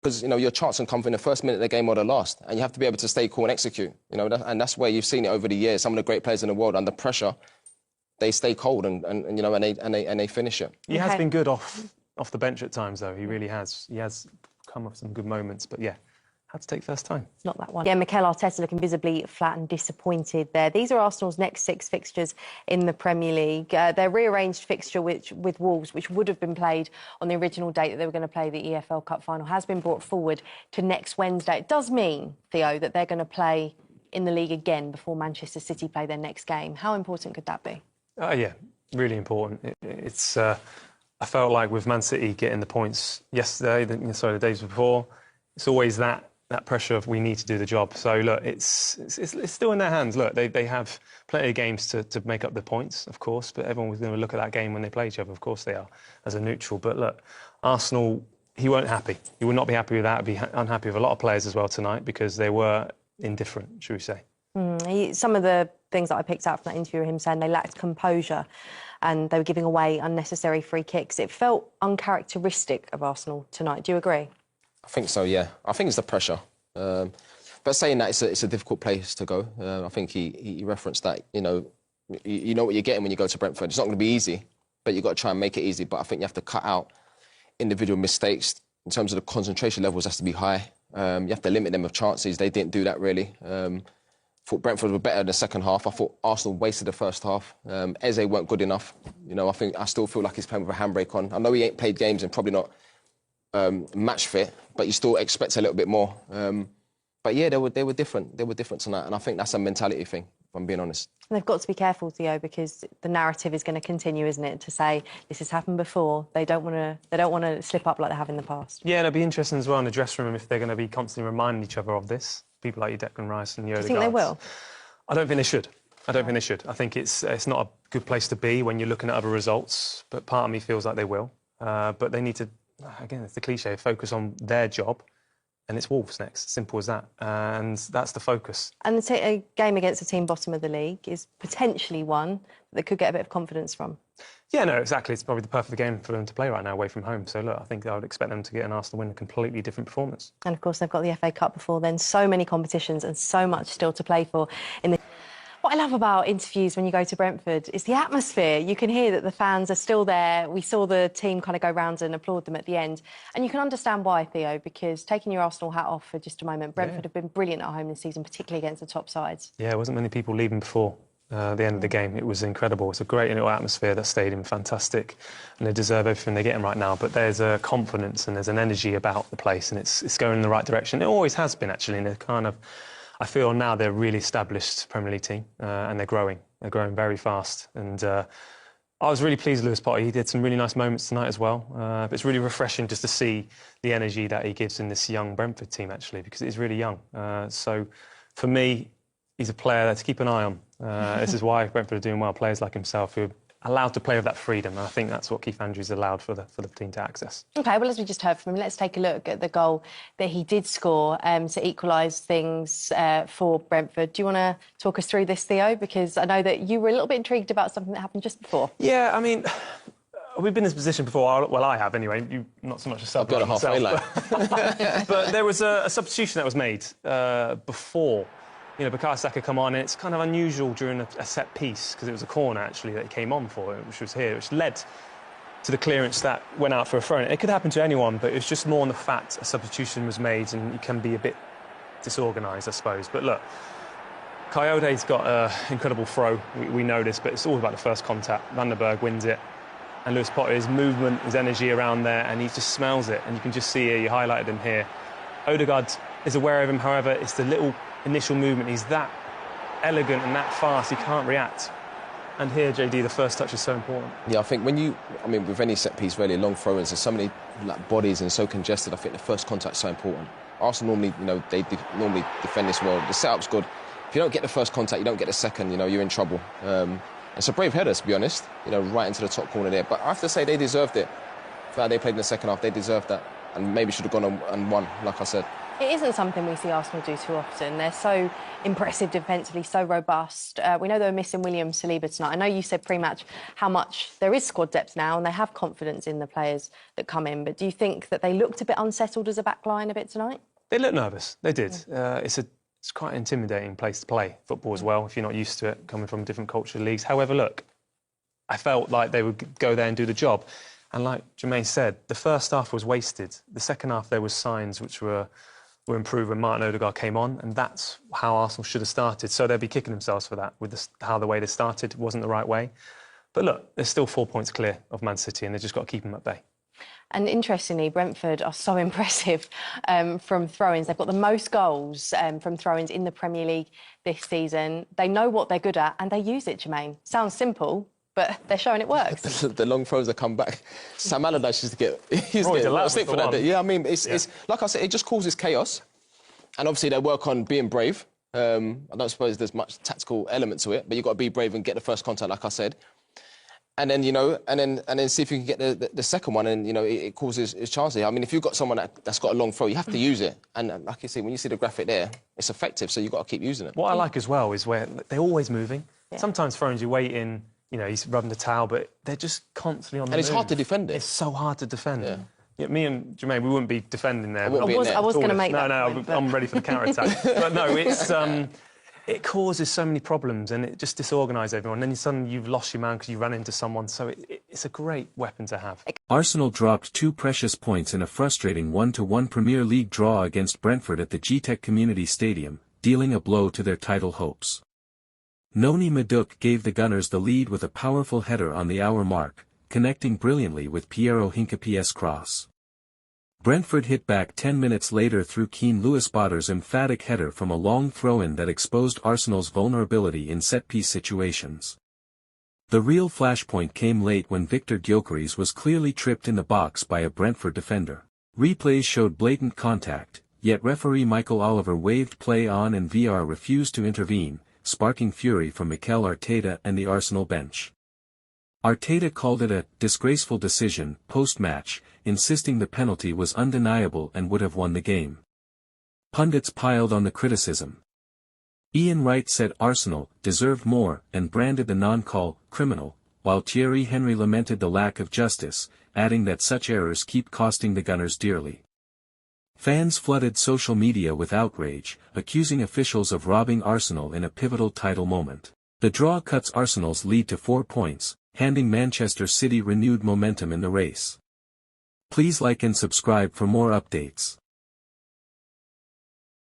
because, you know, your chance can come in the first minute of the game or the last, and you have to be able to stay cool and execute, you know, and that's where you've seen it over the years. Some of the great players in the world, under pressure, they stay cold and you know, and they finish it. He has been good off the bench at times, though. He really has. He has come with some good moments, but yeah, had to take first time. Not that one. Yeah, Mikel Arteta looking visibly flat and disappointed there. These are Arsenal's next 6 fixtures in the Premier League. Their rearranged fixture with Wolves, which would have been played on the original date that they were going to play the EFL Cup final, has been brought forward to next Wednesday. It does mean, Theo, that they're going to play in the league again before Manchester City play their next game. How important could that be? Yeah, really important. It's. I felt like with Man City getting the points yesterday, the days before, it's always that pressure of we need to do the job. So, look, it's still in their hands. Look, they have plenty of games to make up the points, of course, but everyone was going to look at that game when they play each other. Of course they are, as a neutral. But, look, Arsenal, he weren't happy. He would not be happy with that. He'd be unhappy with a lot of players as well tonight because they were indifferent, should we say. Some of the things that I picked out from that interview, him saying they lacked composure and they were giving away unnecessary free kicks. It felt uncharacteristic of Arsenal tonight. Do you agree? I think so, yeah. I think it's the pressure. But saying that, it's a difficult place to go. I think he referenced that, you know what you're getting when you go to Brentford. It's not going to be easy, but you've got to try and make it easy. But I think you have to cut out individual mistakes. In terms of the concentration levels, has to be high. You have to limit them of chances. They didn't do that, really. I thought Brentford were better in the second half. I thought Arsenal wasted the first half. Eze weren't good enough. You know, I still feel like he's playing with a handbrake on. I know he ain't played games and probably not match fit, but you still expect a little bit more. But yeah, they were different. They were different tonight, and I think that's a mentality thing, if I'm being honest. And they've got to be careful, Theo, because the narrative is going to continue, isn't it? To say this has happened before. They don't want to slip up like they have in the past. Yeah, and it'll be interesting as well in the dressing room if they're going to be constantly reminding each other of this. People like Declan Rice and Odegaard. Do you think they will? I don't think they should. I think it's not a good place to be when you're looking at other results. But part of me feels like they will. But they need to, again, it's the cliche, focus on their job. And it's Wolves next, simple as that. And that's the focus. And a game against a team bottom of the league is potentially one that could get a bit of confidence from. Yeah, no, exactly. It's probably the perfect game for them to play right now away from home. So, look, I think I would expect them to get an Arsenal win, a completely different performance. And, of course, they've got the FA Cup before then. So many competitions and so much still to play for in the... What I love about interviews when you go to Brentford is the atmosphere. You can hear that the fans are still there. We saw the team kind of go round and applaud them at the end. And you can understand why, Theo, because taking your Arsenal hat off for just a moment, Brentford have been brilliant at home this season, particularly against the top sides. Yeah, there wasn't many people leaving before the end of the game. It was incredible. It's a great little atmosphere, that stadium, fantastic. And they deserve everything they're getting right now. But there's a confidence and there's an energy about the place, and it's going in the right direction. It always has been, actually, and they're kind of... I feel now they're a really established Premier League team and they're growing. They're growing very fast. And I was really pleased with Lewis-Potter. He did some really nice moments tonight as well. But it's really refreshing just to see the energy that he gives in this young Brentford team, actually, because it is really young. So for me, he's a player to keep an eye on. This is why Brentford are doing well. Players like himself who are allowed to play with that freedom. And I think that's what Keith Andrews allowed for the team to access. OK, well, as we just heard from him, let's take a look at the goal that he did score to equalise things for Brentford. Do you want to talk us through this, Theo? Because I know that you were a little bit intrigued about something that happened just before. Yeah, I mean, we've been in this position before. Well, I have anyway. You not so much yourself. I've got a halfway line. But there was a substitution that was made before. You know, Bukayo Saka come on, and it's kind of unusual during a set piece, because it was a corner, actually, that he came on for, which was here, which led to the clearance that went out for a throw. It could happen to anyone, but it was just more on the fact a substitution was made, and you can be a bit disorganised, I suppose. But look, Coyote's got an incredible throw. We know this, but it's all about the first contact. Van der Berg wins it, and Lewis-Potter, his movement, his energy around there, and he just smells it. And you can just see here, you highlighted him here. Odegaard is aware of him, however, it's the little initial movement. He's that elegant and that fast, he can't react. And here, JD, the first touch is so important. Yeah, I think with any set piece, really, long throw-ins, there's so many bodies and so congested, I think the first contact's so important. Arsenal normally, they normally defend this well. The setup's good. If you don't get the first contact, you don't get the second, you're in trouble. It's a brave header, to be honest, right into the top corner there. But I have to say, they deserved it. For how they played in the second half, they deserved that. And maybe should have gone and won, like I said. It isn't something we see Arsenal do too often. They're so impressive defensively, so robust. We know they were missing William Saliba tonight. I know you said pre-match how much there is squad depth now and they have confidence in the players that come in. But do you think that they looked a bit unsettled as a back line a bit tonight? They looked nervous. They did. It's quite an intimidating place to play football as well, if you're not used to it, coming from different cultural leagues. However, look, I felt like they would go there and do the job. And like Jermaine said, the first half was wasted. The second half, there was signs which were improved when Martin Odegaard came on, and that's how Arsenal should have started. So they'll be kicking themselves for that, with the way they started wasn't the right way. But look, they're still 4 points clear of Man City, and they've just got to keep them at bay. And interestingly, Brentford are so impressive from throw-ins. They've got the most goals from throw-ins in the Premier League this season. They know what they're good at, and they use it, Jermaine. Sounds simple, but they're showing it works. The long throws that come back. Sam Allardyce used to get stick for that. Yeah, I mean, it's like I said, it just causes chaos. And obviously they work on being brave. I don't suppose there's much tactical element to it, but you've got to be brave and get the first contact, like I said. And then, and then see if you can get the second one, and, it causes chances. I mean, if you've got someone that's got a long throw, you have to use it. And like you see, when you see the graphic there, it's effective, so you've got to keep using it. What I like as well is where they're always moving. Yeah. Sometimes throw-ins, you're waiting, he's rubbing the towel, but they're just constantly on the move. And it's hard to defend it. It's so hard to defend. Yeah. Yeah, me and Jermaine, we wouldn't be defending there. I was going to make that point, I'm ready for the counter-attack. But no, it causes so many problems and it just disorganises everyone. And then suddenly you've lost your man because you ran into someone. So it's a great weapon to have. Arsenal dropped 2 precious points in a frustrating 1-1 Premier League draw against Brentford at the Gtech Community Stadium, dealing a blow to their title hopes. Noni Madueke gave the Gunners the lead with a powerful header on the hour mark, connecting brilliantly with Piero Hincapie's cross. Brentford hit back 10 minutes later through Keane Lewis-Potter's emphatic header from a long throw-in that exposed Arsenal's vulnerability in set-piece situations. The real flashpoint came late when Victor Gyökeres was clearly tripped in the box by a Brentford defender. Replays showed blatant contact, yet referee Michael Oliver waved play on and VAR refused to intervene, sparking fury from Mikel Arteta and the Arsenal bench. Arteta called it a disgraceful decision post-match, insisting the penalty was undeniable and would have won the game. Pundits piled on the criticism. Ian Wright said Arsenal deserved more and branded the non-call criminal, while Thierry Henry lamented the lack of justice, adding that such errors keep costing the Gunners dearly. Fans flooded social media with outrage, accusing officials of robbing Arsenal in a pivotal title moment. The draw cuts Arsenal's lead to 4 points, handing Manchester City renewed momentum in the race. Please like and subscribe for more updates.